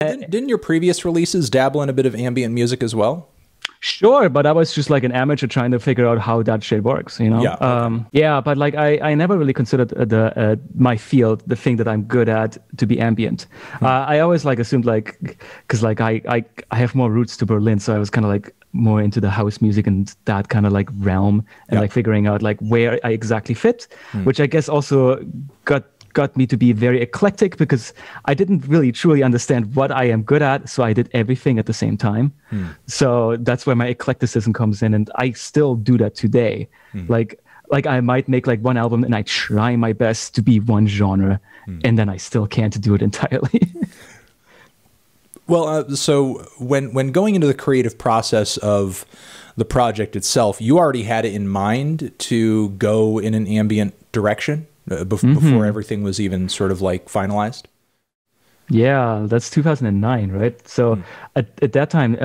Didn't your previous releases dabble in a bit of ambient music as well? Sure, but I was just like an amateur trying to figure out how that shit works, you know? Yeah. Okay. Yeah, but like I never really considered my field, the thing that I'm good at, to be ambient. I always like assumed like, because like I have more roots to Berlin, so I was kind of like more into the house music and that kind of like realm, and like figuring out like where I exactly fit, which I guess also got me to be very eclectic, because I didn't really truly understand what I am good at, so I did everything at the same time. So that's where my eclecticism comes in, and I still do that today. Like I might make like one album and I try my best to be one genre, and then I still can't do it entirely. Well, so when going into the creative process of the project itself, you already had it in mind to go in an ambient direction before everything was even sort of like finalized? Yeah, that's 2009, right? So at that time,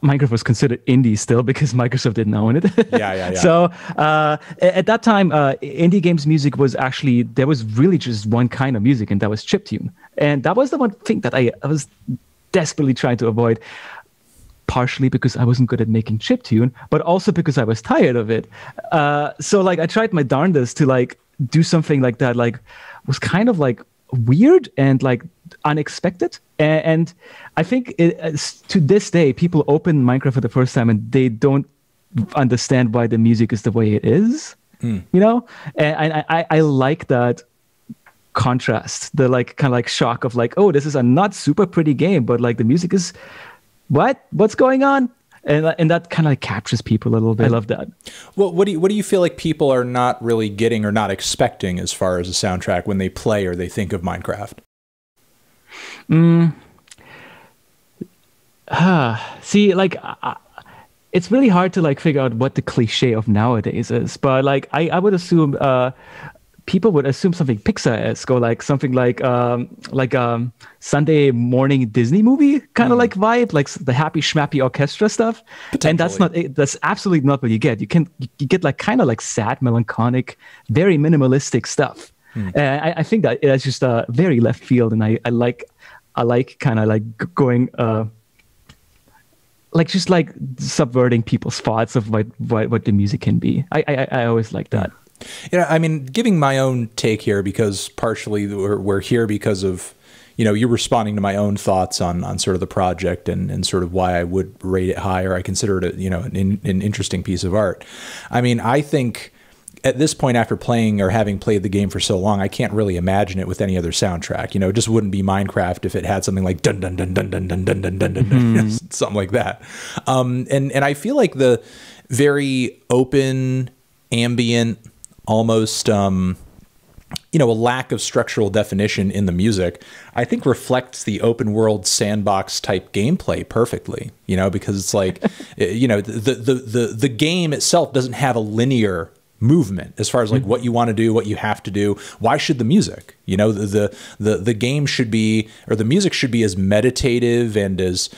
Minecraft was considered indie still, because Microsoft didn't own it. Yeah. So at that time, indie games music was actually, there was really just one kind of music, and that was chiptune. And that was the one thing that I was desperately trying to avoid, partially because I wasn't good at making chiptune, but also because I was tired of it. So like I tried my darndest to like do something like that, like was kind of like weird and like unexpected. And I think to this day, people open Minecraft for the first time and they don't understand why the music is the way it is, you know? And I like that contrast, the like kind of like shock of like, oh, this is a not super pretty game, but like the music is what's going on? And that kind of like captures people a little bit. I love that. Well, what do you feel like people are not really getting or not expecting as far as a soundtrack when they play or they think of Minecraft? See, like it's really hard to like figure out what the cliche of nowadays is, but like I would assume people would assume something Pixar-esque, or like something like Sunday morning Disney movie kind of like vibe, like the happy schmappy orchestra stuff. And that's absolutely not what you get. You get like kind of like sad, melancholic, very minimalistic stuff. I think that it's just a very left field, and I like kind of like going like just like subverting people's thoughts of what the music can be. I always like that. Yeah, I mean, giving my own take here, because partially we're here because of, you know, you're responding to my own thoughts on sort of the project and sort of why I would rate it higher. I consider it, you know, an interesting piece of art. I mean, I think at this point, after playing or having played the game for so long, I can't really imagine it with any other soundtrack. You know, it just wouldn't be Minecraft if it had something like dun dun dun dun dun dun dun dun dun dun, something like that. And I feel like the very open, ambient, almost you know, a lack of structural definition in the music, I think reflects the open world sandbox type gameplay perfectly, you know, because it's like, you know, the game itself doesn't have a linear movement as far as like what you want to do, what you have to do. Why should the music, you know, the game should be, or the music should be as meditative and as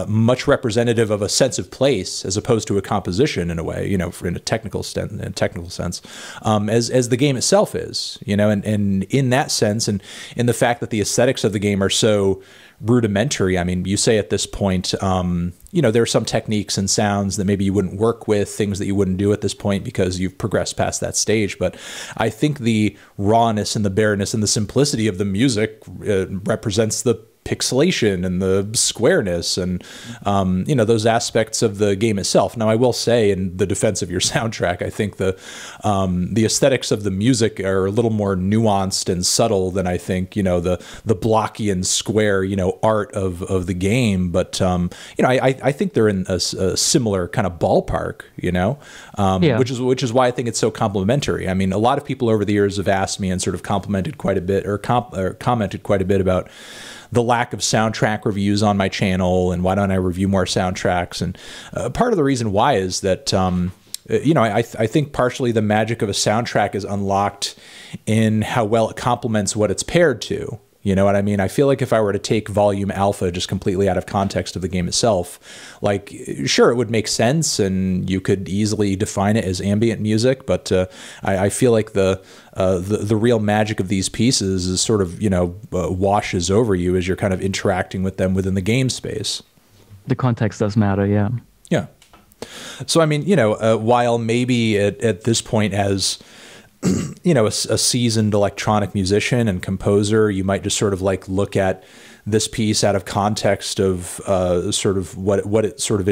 much representative of a sense of place as opposed to a composition in a way, you know, in a technical sense, as the game itself is, you know, and in that sense, and in the fact that the aesthetics of the game are so rudimentary. I mean, you say at this point, you know, there are some techniques and sounds that maybe you wouldn't work with, things that you wouldn't do at this point because you've progressed past that stage. But I think the rawness and the bareness and the simplicity of the music represents the pixelation and the squareness and, you know, those aspects of the game itself. Now, I will say, in the defense of your soundtrack, I think the aesthetics of the music are a little more nuanced and subtle than I think, you know, the blocky and square, you know, art of the game. But, you know, I think they're in a similar kind of ballpark, you know, which is why I think it's so complimentary. I mean, a lot of people over the years have asked me and sort of complimented quite a bit, or commented quite a bit about the lack of soundtrack reviews on my channel and why don't I review more soundtracks. And part of the reason why is that, you know, I think partially the magic of a soundtrack is unlocked in how well it complements what it's paired to. You know what I mean? I feel like if I were to take Volume Alpha just completely out of context of the game itself, like, sure, it would make sense and you could easily define it as ambient music, but I feel like the real magic of these pieces is sort of, you know, washes over you as you're kind of interacting with them within the game space. The context does matter, yeah. Yeah. So, I mean, you know, while maybe at this point as you know, a seasoned electronic musician and composer, you might just sort of like look at this piece out of context of sort of what it sort of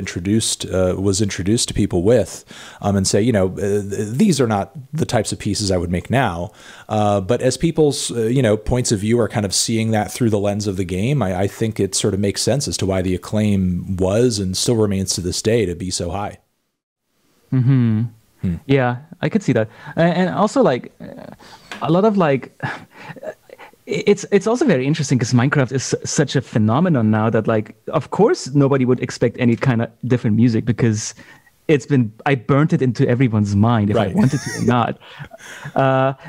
was introduced to people with, and say, you know, these are not the types of pieces I would make now. But as people's you know, points of view are kind of seeing that through the lens of the game, I think it sort of makes sense as to why the acclaim was and still remains to this day to be so high. Mm-hmm. Yeah, I could see that. And also, like, a lot of, like, it's also very interesting because Minecraft is such a phenomenon now that, like, of course nobody would expect any kind of different music because I burnt it into everyone's mind if I wanted to or not.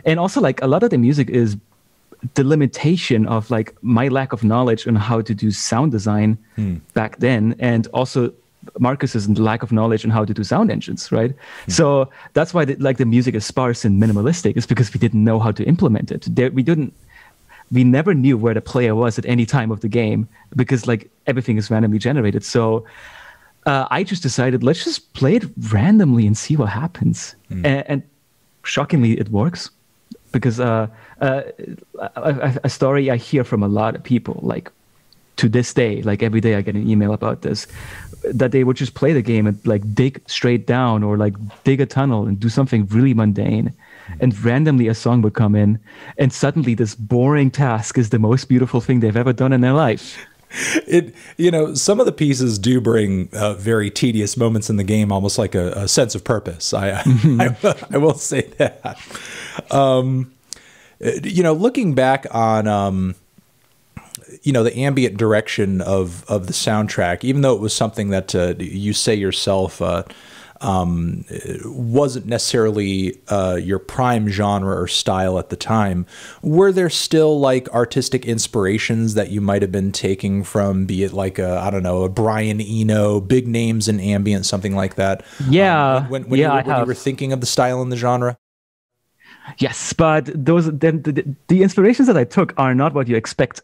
And also, like, a lot of the music is the limitation of, like, my lack of knowledge on how to do sound design back then, and also Marcus's lack of knowledge on how to do sound engines, right? So that's why the music is sparse and minimalistic, is because we didn't know how to implement it. We never knew where the player was at any time of the game because, like, everything is randomly generated. So I just decided, let's just play it randomly and see what happens. And shockingly, it works because a story I hear from a lot of people, like, to this day, like every day I get an email about this, that they would just play the game and, like, dig straight down or, like, dig a tunnel and do something really mundane, and randomly a song would come in, and suddenly this boring task is the most beautiful thing they've ever done in their life. You know, some of the pieces do bring very tedious moments in the game, almost like a sense of purpose. I will say that. You know, looking back on you know, the ambient direction of the soundtrack, even though it was something that you say yourself wasn't necessarily your prime genre or style at the time, were there still, like, artistic inspirations that you might have been taking from, be it like I don't know, a Brian Eno, big names in ambient, something like that? Yeah. When you were thinking of the style and the genre? Yes, but the inspirations that I took are not what you expect.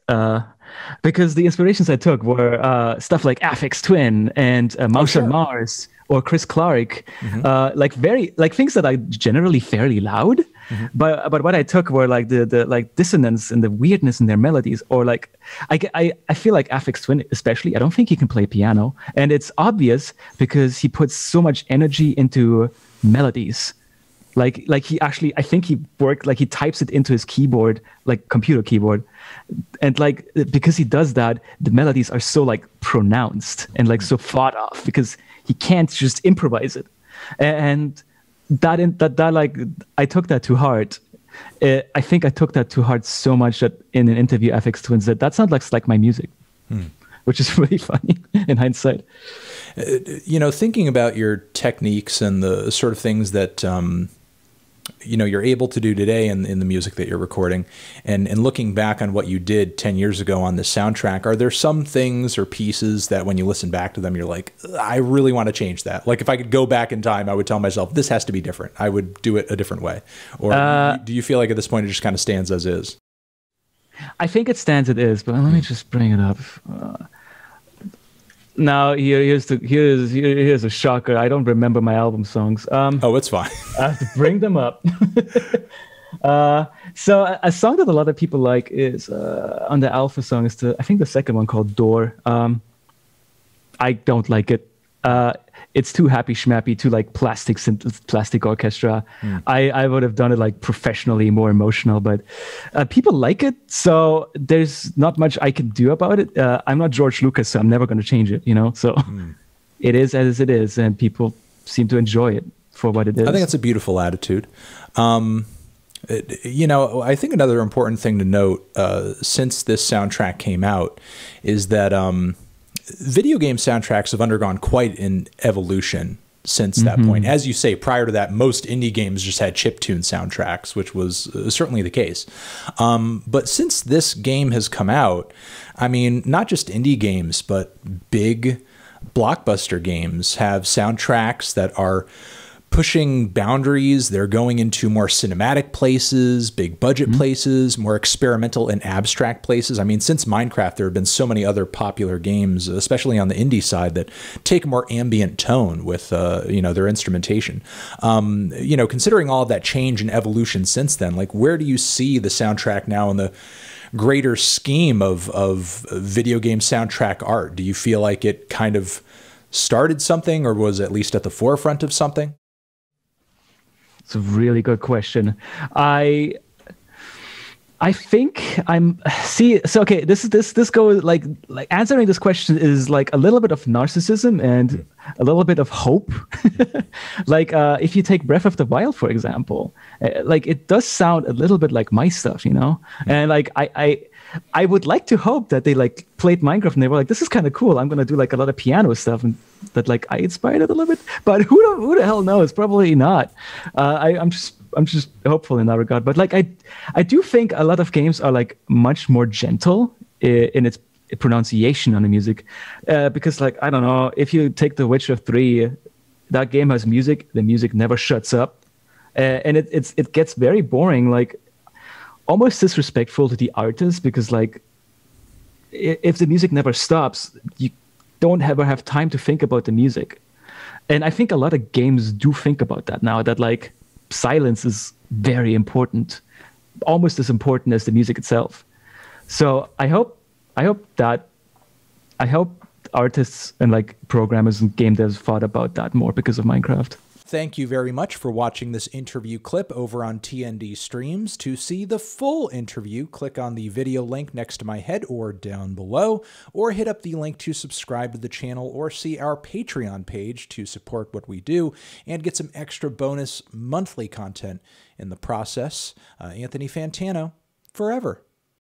Because the inspirations I took were stuff like Aphex Twin and Mouse on Mars or Chris Clark, like things that are generally fairly loud. But what I took were, like, the like dissonance and the weirdness in their melodies, or, like, I feel like Aphex Twin especially, I don't think he can play piano, and it's obvious because he puts so much energy into melodies. Like he actually, I think he types it into his keyboard, like computer keyboard. And, like, because he does that, the melodies are so, like, pronounced and, like, so thought of because he can't just improvise it. And that like, I took that to heart. I think I took that to heart so much that in an interview, Aphex Twin said, that sounds like my music, which is really funny in hindsight. You know, thinking about your techniques and the sort of things that, you know, you're able to do today in the music that you're recording, and looking back on what you did 10 years ago on the soundtrack, are there some things or pieces that when you listen back to them, you're like, I really want to change that? Like, if I could go back in time, I would tell myself, this has to be different. I would do it a different way. Or do you feel like at this point it just kind of stands as is? I think it stands as is, but let me just bring it up. Now here's a shocker. I don't remember my album songs. Oh, it's fine. I have to bring them up. So a song that a lot of people like is on the Alpha song is I think the second one, called Door. I don't like it. It's too happy schmappy, too, like, plastic orchestra. I would have done it, like, professionally, more emotional, but people like it, so there's not much I can do about it. I'm not George Lucas, so I'm never going to change it, you know? So it is as it is, and people seem to enjoy it for what it is. I think that's a beautiful attitude. You know, I think another important thing to note since this soundtrack came out is that video game soundtracks have undergone quite an evolution. since that point. As you say, prior to that, most indie games just had chiptune soundtracks, which was certainly the case. But since this game has come out, I mean, not just indie games, but big blockbuster games have soundtracks that are pushing boundaries. They're going into more cinematic places, big budget places, more experimental and abstract places. I mean, since Minecraft, there have been so many other popular games, especially on the indie side, that take a more ambient tone with, you know, their instrumentation. You know, considering all of that change and evolution since then, like, where do you see the soundtrack now in the greater scheme of video game soundtrack art? Do you feel like it kind of started something, or was at least at the forefront of something? It's a really good question. I think okay, this goes like answering this question is like a little bit of narcissism and a little bit of hope. Like if you take Breath of the Wild, for example, like it does sound a little bit like my stuff, you know? And like I would like to hope that they like played Minecraft and they were like, this is kind of cool. I'm gonna do like a lot of piano stuff, and that like I inspired it a little bit. But who the hell knows? Probably not. I'm just hopeful in that regard. But like I do think a lot of games are like much more gentle in its pronunciation on the music, because like I don't know, if you take The Witcher 3, that game has music. The music never shuts up, and it gets very boring. Like, almost disrespectful to the artist, because like if the music never stops, you don't ever have time to think about the music. And I think a lot of games do think about that now, that like silence is very important, almost as important as the music itself. So I hope artists and like programmers and game devs thought about that more because of Minecraft. Thank you very much for watching this interview clip over on TND Streams. To see the full interview, click on the video link next to my head or down below, or hit up the link to subscribe to the channel or see our Patreon page to support what we do and get some extra bonus monthly content in the process. Anthony Fantano, forever.